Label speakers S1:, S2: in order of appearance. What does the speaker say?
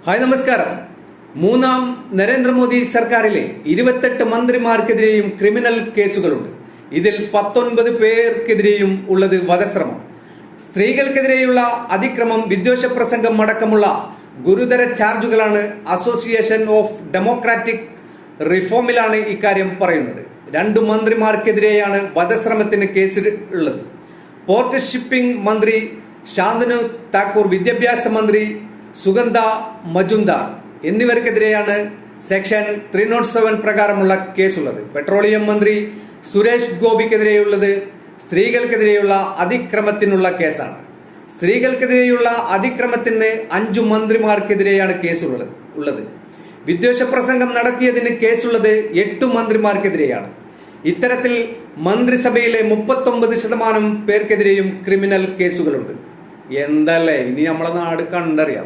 S1: Hi നമസ്കാരം. മൂന്നാം Narendra Modi സർക്കാരിലെ 28 മന്ത്രിമാർക്കെതിരെയും criminal കേസുകളുണ്ട്. ഇതിൽ 19 പേർക്കെതിരെയും ഉള്ളത് വധശ്രമം, സ്ത്രീകൾക്കെതിരെയുള്ള അതിക്രമം, വിദ്വേഷ പ്രസംഗം അടക്കമുള്ള ഗുരുതര ചാർജുകളാണ്. അസോസിയേഷൻ ഓഫ് ഡെമോക്രാറ്റിക് റിഫോമിലാണ് ഇക്കാര്യം പറയുന്നത്. 2 മന്ത്രിമാർക്കെതിരെയാണ് വധശ്രമത്തിന് കേസ് ഉള്ളത്. പോർട്ട് ഷിപ്പിംഗ് മന്ത്രി ശാന്തനു താക്കൂർ, വിദ്യാഭ്യാസ മന്ത്രി സുഗന്ധ മജുംദാർ എന്നിവർക്കെതിരെയാണ് സെക്ഷൻ 307 പ്രകാരമുള്ള കേസുള്ളത്. പെട്രോളിയം മന്ത്രി സുരേഷ് ഗോപിക്കെതിരെയുള്ളത് സ്ത്രീകൾക്കെതിരെയുള്ള അതിക്രമത്തിനുള്ള കേസാണ്. സ്ത്രീകൾക്കെതിരെയുള്ള അതിക്രമത്തിന് 5 മന്ത്രിമാർക്കെതിരെയാണ് കേസുള്ളത്. വിദ്വേഷ പ്രസംഗം നടത്തിയതിന് കേസുള്ളത് 8 മന്ത്രിമാർക്കെതിരെയാണ്. ഇത്തരത്തിൽ മന്ത്രിസഭയിലെ 39% പേർക്കെതിരെയും ക്രിമിനൽ കേസുകളുണ്ട്. എന്തല്ലേ, ഇനി നമ്മളെ നാട് കണ്ടറിയാം.